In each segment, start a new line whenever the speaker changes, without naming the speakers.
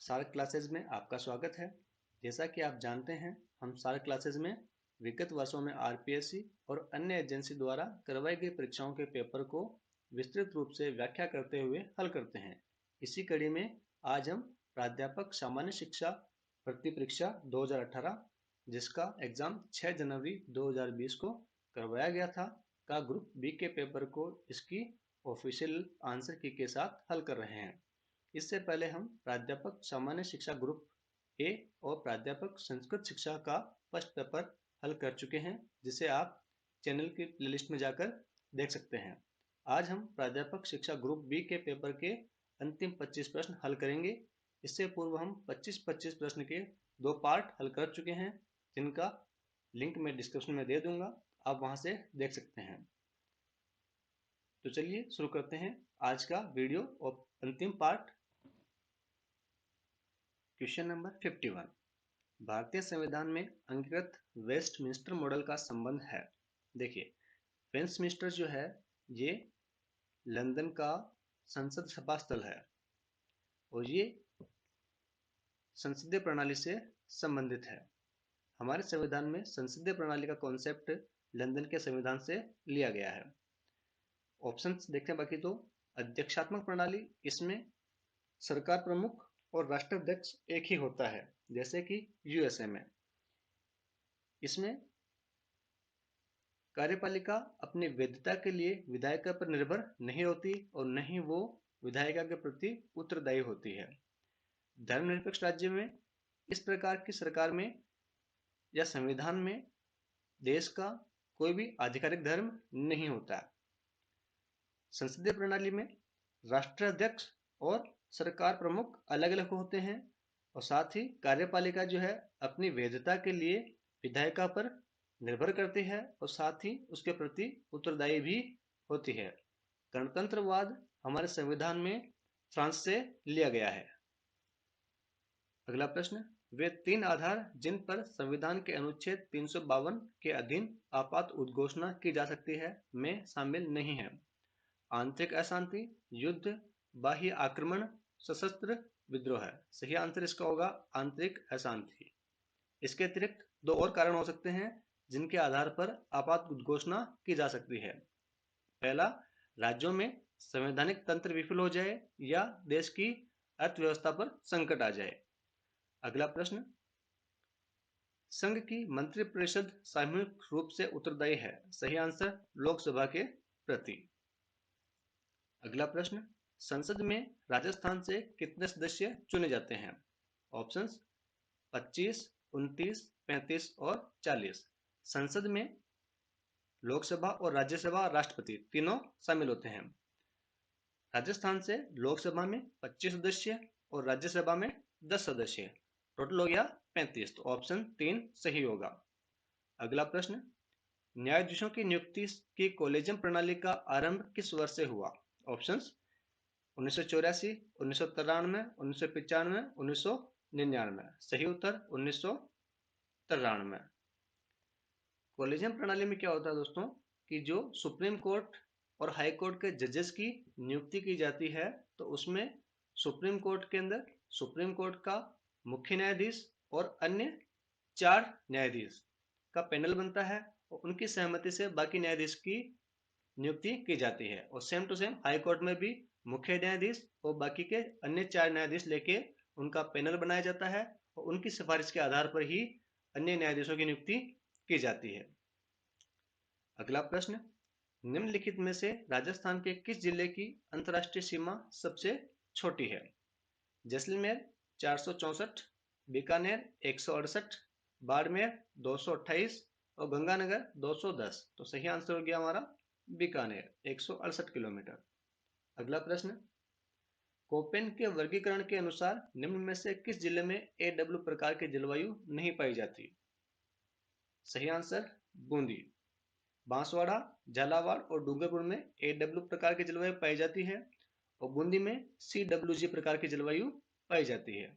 SAARC classes में आपका स्वागत है। जैसा कि आप जानते हैं, हम सार्क क्लासेज में विगत वर्षों में आरपीएससी और अन्य एजेंसी द्वारा करवाई गई परीक्षाओं के पेपर को विस्तृत रूप से व्याख्या करते हुए हल करते हैं। इसी कड़ी में आज हम प्राध्यापक सामान्य शिक्षा भर्ती परीक्षा 2018, जिसका एग्जाम 6 जनवरी 2020 को करवाया गया था, का ग्रुप बी के पेपर को इसकी ऑफिशियल आंसर की के साथ हल कर रहे हैं। इससे पहले हम प्राध्यापक सामान्य शिक्षा ग्रुप ए और प्राध्यापक संस्कृत शिक्षा का फर्स्ट पेपर हल कर चुके हैं, जिसे आप चैनल की प्लेलिस्ट में जाकर देख सकते हैं। आज हम प्राध्यापक शिक्षा ग्रुप बी के पेपर के अंतिम 25 प्रश्न हल करेंगे। इससे पूर्व हम 25-25 प्रश्न के दो पार्ट हल कर चुके हैं, जिनका लिंक मैं डिस्क्रिप्शन में दे दूंगा, आप वहां से देख सकते हैं। तो चलिए शुरू करते हैं आज का वीडियो और अंतिम पार्ट। Question number 51। भारतीय संविधान में अंगीकृत वेस्टमिंस्टर मॉडल का संबंध है। देखिए, वेस्टमिंस्टर जो है ये लंदन का संसद सभा स्थल है और ये संसदीय प्रणाली से संबंधित है। हमारे संविधान में संसदीय प्रणाली का कॉन्सेप्ट लंदन के संविधान से लिया गया है। ऑप्शंस देखते हैं बाकी तो। अध्यक्षात्मक प्रणाली, इसमें सरकार प्रमुख और राष्ट्राध्यक्ष एक ही होता है, जैसे कि यूएसए में। इसमें कार्यपालिका अपनी वैधता के लिए विधायिका पर निर्भर नहीं होती और न ही वो विधायिका के प्रति उत्तरदायी होती है। धर्मनिरपेक्ष राज्य में इस प्रकार की सरकार में या संविधान में देश का कोई भी आधिकारिक धर्म नहीं होता। संसदीय प्रणाली में राष्ट्राध्यक्ष और सरकार प्रमुख अलग अलग होते हैं और साथ ही कार्यपालिका जो है अपनी वैधता के लिए विधायिका पर निर्भर करती है और साथ ही उसके प्रति उत्तरदायी भी होती है। गणतंत्रवाद हमारे संविधान में फ्रांस से लिया गया है। अगला प्रश्न, वे तीन आधार जिन पर संविधान के अनुच्छेद 352 के अधीन आपात उद्घोषणा की जा सकती है में शामिल नहीं है। आंतरिक अशांति, युद्ध, बाह्य आक्रमण, सशस्त्र विद्रोह है। सही आंसर इसका होगा आंतरिक अशांति। इसके अतिरिक्त दो और कारण हो सकते हैं जिनके आधार पर आपात उद्घोषणा की जा सकती है। पहला, राज्यों में संवैधानिक तंत्र विफल हो जाए या देश की अर्थव्यवस्था पर संकट आ जाए। अगला प्रश्न, संघ की मंत्रिपरिषद सामूहिक रूप से उत्तरदायी है। सही आंसर लोकसभा के प्रति। अगला प्रश्न, संसद में राजस्थान से कितने सदस्य चुने जाते हैं? ऑप्शंस 25, 29, 35 और 40। संसद में लोकसभा और राज्यसभा राष्ट्रपति तीनों शामिल होते हैं। राजस्थान से लोकसभा में 25 सदस्य और राज्यसभा में 10 सदस्य, टोटल हो गया 35। तो ऑप्शन 3 सही होगा। अगला प्रश्न, न्यायाधीशों की नियुक्ति की कॉलेजियम प्रणाली का आरंभ किस वर्ष से हुआ? ऑप्शंस 1984, 1993, 1995, 1999। सही उत्तर 1993। कॉलेजियम प्रणाली में क्या होता है दोस्तों कि जो सुप्रीम कोर्ट और हाई कोर्ट के जजेस की नियुक्ति की जाती है, तो उसमें सुप्रीम कोर्ट के अंदर सुप्रीम कोर्ट का मुख्य न्यायाधीश और अन्य 4 न्यायाधीश का पैनल बनता है और उनकी सहमति से बाकी न्यायाधीश की नियुक्ति की जाती है। और same to same high court में भी मुख्य न्यायाधीश और बाकी के अन्य 4 न्यायाधीश लेके उनका पैनल बनाया जाता है और उनकी सिफारिश के आधार पर ही अन्य न्यायाधीशों की नियुक्ति की जाती है। अगला प्रश्न, निम्नलिखित में से राजस्थान के किस जिले की अंतर्राष्ट्रीय सीमा सबसे छोटी है? जैसलमेर 464, बीकानेर 168, बाड़मेर 228 और गंगानगर 210। तो सही आंसर हो गया हमारा बीकानेर 168 किलोमीटर। अगला प्रश्न, कोपेन के वर्गीकरण के अनुसार निम्न में से किस जिले में एडब्ल्यू प्रकार की जलवायु नहीं पाई जाती? सही आंसर बूंदी। बांसवाड़ा, झालावाड़ और डूंगरपुर में एडब्ल्यू प्रकार की जलवायु पाई जाती है और बूंदी में सीडब्ल्यूजी प्रकार की जलवायु पाई जाती है।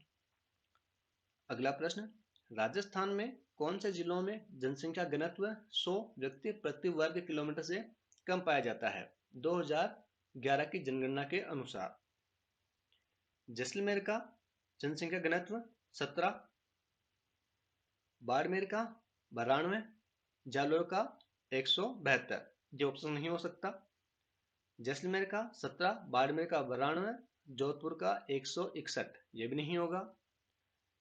अगला प्रश्न, राजस्थान में कौन से जिलों में जनसंख्या घनत्व 100 व्यक्ति प्रति वर्ग किलोमीटर से कम पाया जाता है 2011 की जनगणना के अनुसार? जैसलमेर का जनसंख्या घनत्व 17, बाड़मेर का 92, जालोर का 172, ये ऑप्शन नहीं हो सकता। जैसलमेर का 17, बाड़मेर का 92, जोधपुर का 161, ये भी नहीं होगा।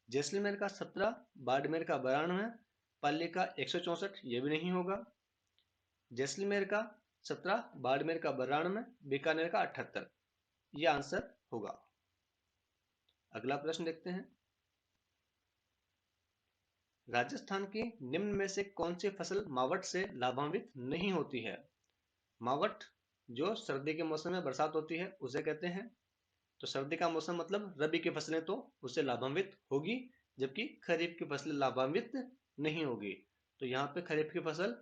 जैसलमेर का 17, बाड़मेर का 92, पाली का 164, ये भी नहीं होगा। जैसलमेर का 17, बाड़मेर का 92, बीकानेर का 78, ये आंसर होगा। अगला प्रश्न देखते हैं। राजस्थान की निम्न में से कौन सी फसल मावठ से लाभान्वित नहीं होती है? मावठ जो सर्दी के मौसम में बरसात होती है उसे कहते हैं। तो सर्दी का मौसम मतलब रबी की फसलें तो उससे लाभान्वित होगी, जबकि खरीफ की फसलें लाभान्वित नहीं होगी। तो यहाँ पे खरीफ की फसल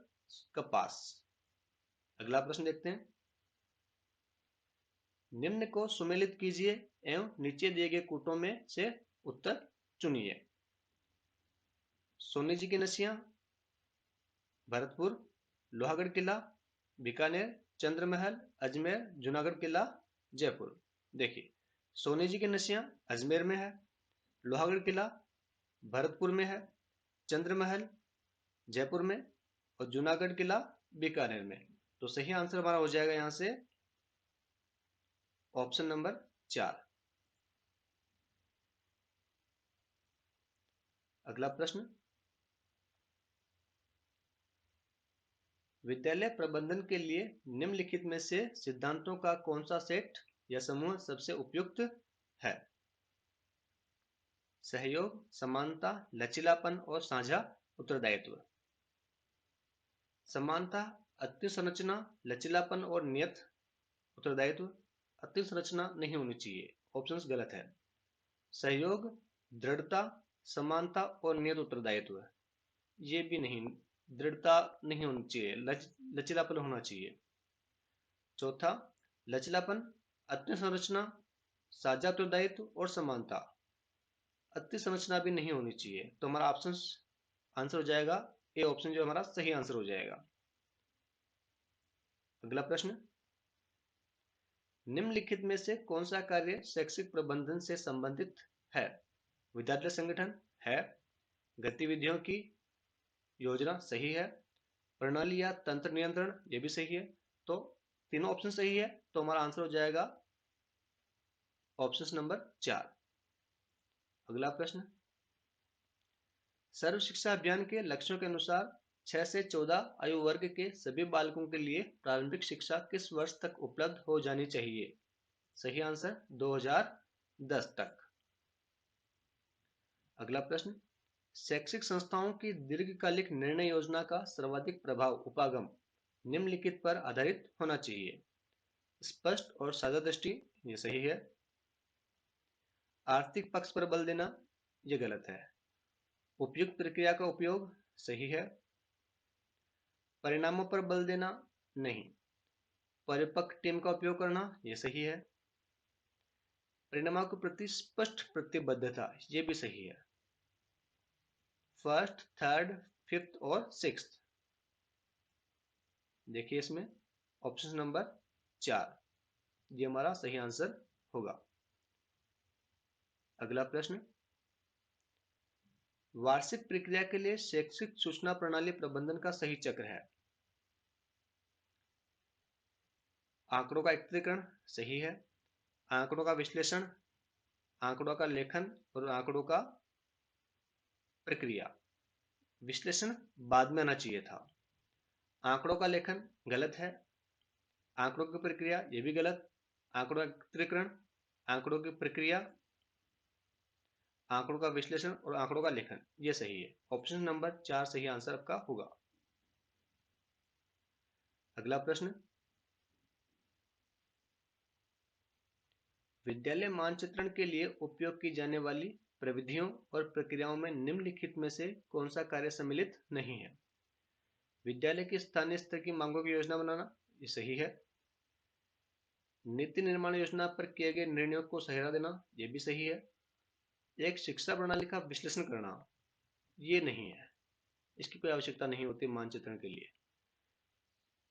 कपास। अगला प्रश्न देखते हैं। निम्न को सुमेलित कीजिए एवं नीचे दिए गए कूटों में से उत्तर चुनिए। सोनी जी की नसियां, भरतपुर, लोहागढ़ किला, बीकानेर, चंद्रमहल, अजमेर, जूनागढ़ किला, जयपुर। देखिए, सोनी जी की नसियां अजमेर में है, लोहागढ़ किला भरतपुर में है, चंद्रमहल जयपुर में और जूनागढ़ किला बीकानेर में। तो सही आंसर हमारा हो जाएगा यहां से ऑप्शन नंबर 4। अगला प्रश्न। विद्यालय प्रबंधन के लिए निम्नलिखित में से सिद्धांतों का कौन सा सेट या समूह सबसे उपयुक्त है? सहयोग, समानता, लचीलापन और साझा उत्तरदायित्व। समानता, अति संरचना, लचीलापन और नियत उत्तरदायित्व। अति संरचना नहीं होनी चाहिए, ऑप्शंस गलत है। सहयोग, दृढ़ता, समानता और नियत उत्तरदायित्व, ये भी नहीं। दृढ़ता नहीं होनी चाहिए, लचीलापन होना चाहिए। चौथा, लचीलापन, अति संरचना, साझा उत्तरदायित्व और समानता। अति संरचना भी नहीं होनी चाहिए। तो हमारा ऑप्शन आंसर हो जाएगा ए ऑप्शन, जो हमारा सही आंसर हो जाएगा। अगला प्रश्न। निम्नलिखित में से कौन सा कार्य शैक्षिक प्रबंधन से संबंधित है? विद्यालय संगठन है, गतिविधियों की योजना सही है, प्रणाली या तंत्र नियंत्रण, ये भी सही है। तो तीनों ऑप्शन सही है, तो हमारा आंसर हो जाएगा ऑप्शन नंबर 4। अगला प्रश्न। सर्व शिक्षा अभियान के लक्ष्यों के अनुसार 6 से 14 आयु वर्ग के सभी बालकों के लिए प्रारंभिक शिक्षा किस वर्ष तक उपलब्ध हो जानी चाहिए? सही आंसर 2010 तक। अगला प्रश्न। शैक्षिक संस्थाओं की दीर्घकालिक निर्णय योजना का सर्वाधिक प्रभाव उपागम निम्नलिखित पर आधारित होना चाहिए। स्पष्ट और साझा दृष्टि, ये सही है। आर्थिक पक्ष पर बल देना, ये गलत है। उपयुक्त प्रक्रिया का उपयोग, सही है। परिणामों पर बल देना, नहीं। परिपक्व टीम का उपयोग करना, ये सही है। परिणामों के प्रति स्पष्ट प्रतिबद्धता, ये भी सही है। फर्स्ट, थर्ड, फिफ्थ और सिक्स्थ, देखिए इसमें ऑप्शन नंबर 4, ये हमारा सही आंसर होगा। अगला प्रश्न। वार्षिक प्रक्रिया के लिए शैक्षिक सूचना प्रणाली प्रबंधन का सही चक्र है। आंकड़ों का एकत्रीकरण, सही है। आंकड़ों का विश्लेषण, आंकड़ों का लेखन और आंकड़ों का प्रक्रिया। विश्लेषण बाद में आना चाहिए था। आंकड़ों का लेखन गलत है। आंकड़ों की प्रक्रिया, ये भी गलत। आंकड़ों का एकत्रीकरण, आंकड़ों की प्रक्रिया, आंकड़ों का विश्लेषण और आंकड़ों का लेखन, ये सही है। ऑप्शन नंबर 4 सही आंसर आपका होगा। अगला प्रश्न। विद्यालय मानचित्रण के लिए उपयोग की जाने वाली प्रविधियों और प्रक्रियाओं में निम्नलिखित में से कौन सा कार्य सम्मिलित नहीं है? विद्यालय की स्थानीय स्तर की मांगों की योजना बनाना, ये सही है। नीति निर्माण योजना पर किए गए निर्णयों को सहेरा देना, ये भी सही है। एक शिक्षा प्रणाली का विश्लेषण करना, ये नहीं है। इसकी कोई आवश्यकता नहीं होती मानचित्रण के लिए।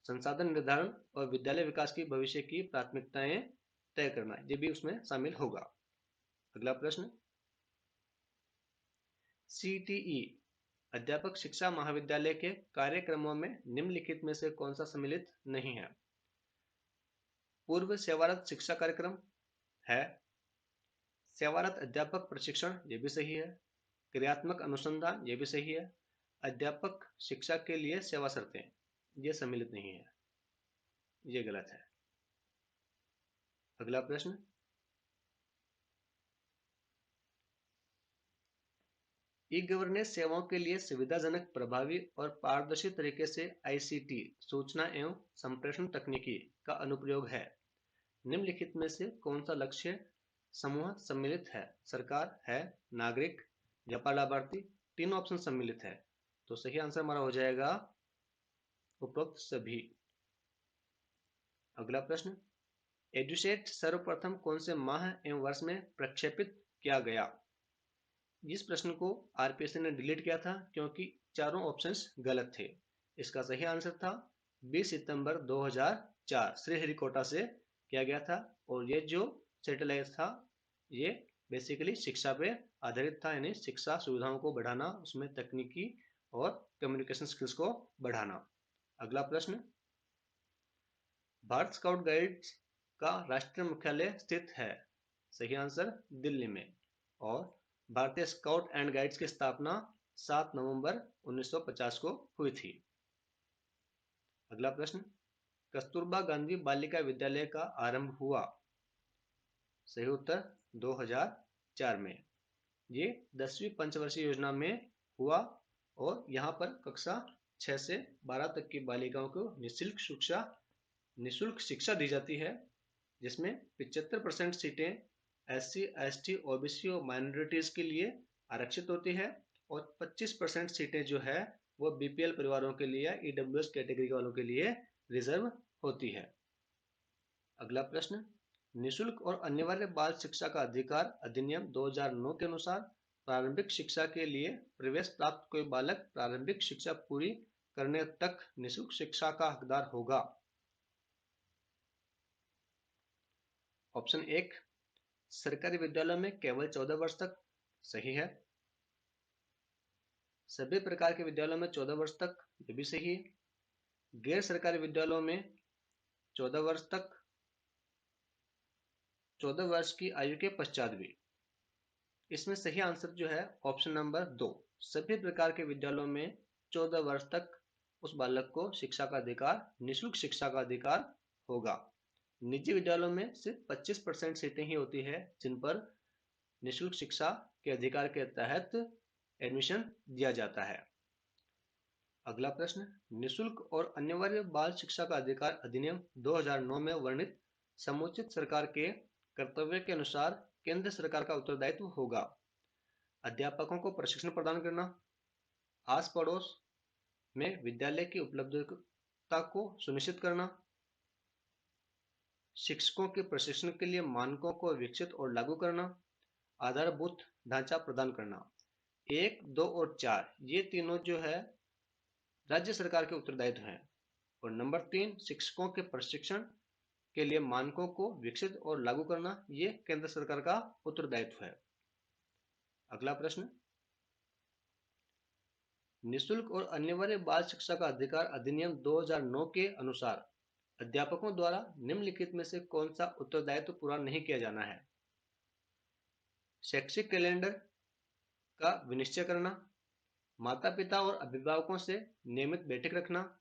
संसाधन निर्धारण और विद्यालय विकास की भविष्य की प्राथमिकताएं तय करना, ये भी उसमें शामिल होगा। अगला प्रश्न। CTE अध्यापक शिक्षा महाविद्यालय के कार्यक्रमों में निम्नलिखित में से कौन सा सम्मिलित नहीं है? पूर्व सेवारत शिक्षा कार्यक्रम है। सेवारत अध्यापक प्रशिक्षण, ये भी सही है। क्रियात्मक अनुसंधान, ये भी सही है। अध्यापक शिक्षा के लिए सेवा शर्तें, ये सम्मिलित नहीं है, ये गलत है। अगला प्रश्न, ई गवर्नेंस सेवाओं के लिए सुविधाजनक, प्रभावी और पारदर्शी तरीके से ICT सूचना एवं संप्रेषण तकनीकी का अनुप्रयोग है। निम्नलिखित में से कौन सा लक्ष्य समूह सम्मिलित है? सरकार है, नागरिक, व्यापार लाभार्थी, तीन ऑप्शन सम्मिलित है। तो सही आंसर हमारा हो जाएगा उपरोक्त सभी। अगला प्रश्न, एडुसेट सर्वप्रथम कौन से माह एवं वर्ष में प्रक्षेपित किया गया? इस प्रश्न को RPSC ने डिलीट किया था क्योंकि चारों ऑप्शंस गलत थे। इसका सही आंसर था 20 सितंबर 2004 श्रीहरिकोटा से किया गया था। और ये जो सैटेलाइट था ये बेसिकली शिक्षा पे आधारित था, यानी शिक्षा सुविधाओं को बढ़ाना, उसमें तकनीकी और कम्युनिकेशन स्किल्स को बढ़ाना। अगला प्रश्न, भारत स्काउट गाइड्स का राष्ट्रीय मुख्यालय स्थित है? सही आंसर दिल्ली में। और भारतीय स्काउट एंड गाइड्स की स्थापना 7 नवंबर 1950 को हुई थी। अगला प्रश्न, कस्तूरबा गांधी बालिका विद्यालय का आरंभ हुआ? सही उत्तर 2004 में। ये 10वीं पंचवर्षीय योजना में हुआ और यहाँ पर कक्षा 6 से 12 तक की बालिकाओं को निःशुल्क शिक्षा दी जाती है, जिसमें 75% सीटें SC, ST, OBC और माइनॉरिटीज के लिए आरक्षित होती है और 25% सीटें जो है वो BPL परिवारों के लिए, EWS कैटेगरी वालों के लिए रिजर्व होती है। अगला प्रश्न, निःशुल्क और अनिवार्य बाल शिक्षा का अधिकार अधिनियम 2009 के अनुसार प्रारंभिक शिक्षा के लिए प्रवेश प्राप्त कोई बालक प्रारंभिक शिक्षा पूरी करने तक निःशुल्क शिक्षा का हकदार होगा। ऑप्शन 1, सरकारी विद्यालयों में केवल 14 वर्ष तक। सही है। सभी प्रकार के विद्यालयों में 14 वर्ष तक, ये भी सही है। गैर सरकारी विद्यालयों में 14 वर्ष तक, 14 वर्ष की आयु के पश्चात भी। इसमें सही आंसर जो है ऑप्शन नंबर 2, सभी प्रकार के विद्यालयों में 14 वर्ष तक उस बालक को शिक्षा का अधिकार, निःशुल्क शिक्षा का अधिकार होगा। निजी विद्यालयों में सिर्फ 25% सीटें ही होती है जिन पर निःशुल्क शिक्षा के अधिकार के तहत एडमिशन दिया जाता है। अगला प्रश्न, निःशुल्क और अनिवार्य बाल शिक्षा का अधिकार अधिनियम 2009 में वर्णित समुचित सरकार के कर्तव्य के अनुसार केंद्र सरकार का उत्तरदायित्व होगा। अध्यापकों को प्रशिक्षण प्रदान करना, आस पड़ोस में विद्यालय की उपलब्धता को सुनिश्चित करना, शिक्षकों के प्रशिक्षण के लिए मानकों को विकसित और लागू करना, आधारभूत ढांचा प्रदान करना। 1, 2 और 4 ये तीनों जो है राज्य सरकार के उत्तरदायित्व हैं और नंबर 3 शिक्षकों के प्रशिक्षण के लिए मानकों को विकसित और लागू करना, ये केंद्र सरकार का उत्तरदायित्व है। अगला प्रश्न, निःशुल्क और अनिवार्य बाल शिक्षा का अधिकार अधिनियम 2009 के अनुसार अध्यापकों द्वारा निम्नलिखित में से कौन सा उत्तरदायित्व पूरा नहीं किया जाना है? शैक्षिक कैलेंडर का विनिश्चय करना, माता पिता और अभिभावकों से नियमित बैठक रखना,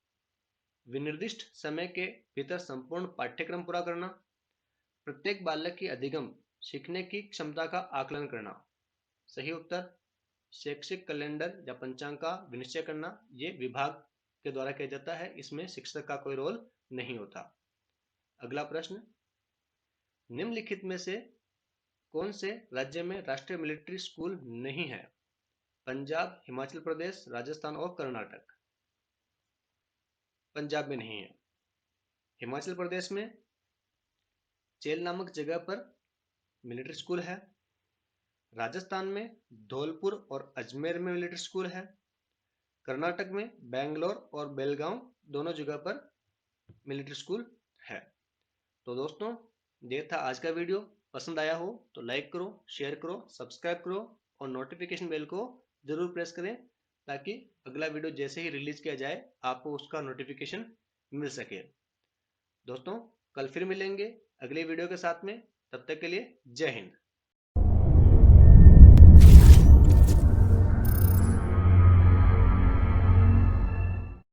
विनिर्दिष्ट समय के भीतर संपूर्ण पाठ्यक्रम पूरा करना, प्रत्येक बालक की अधिगम सीखने की क्षमता का आकलन करना। सही उत्तर शैक्षिक कैलेंडर या पंचांग का विनिश्चय करना, ये विभाग के द्वारा किया जाता है, इसमें शिक्षक का कोई रोल नहीं होता। अगला प्रश्न, निम्नलिखित में से कौन से राज्य में राष्ट्रीय मिलिट्री स्कूल नहीं है? पंजाब, हिमाचल प्रदेश, राजस्थान और कर्नाटक। पंजाब में नहीं है। हिमाचल प्रदेश में चेल नामक जगह पर मिलिट्री स्कूल है। राजस्थान में धौलपुर और अजमेर में मिलिट्री स्कूल है। कर्नाटक में बेंगलोर और बेलगांव दोनों जगह पर मिलिट्री स्कूल है। तो दोस्तों, ये था आज का वीडियो। पसंद आया हो तो लाइक करो, शेयर करो, सब्सक्राइब करो और नोटिफिकेशन बेल को जरूर प्रेस करें ताकि अगला वीडियो जैसे ही रिलीज किया जाए आपको उसका नोटिफिकेशन मिल सके। दोस्तों, कल फिर मिलेंगे अगले वीडियो के साथ में। तब तक के लिए जय हिंद।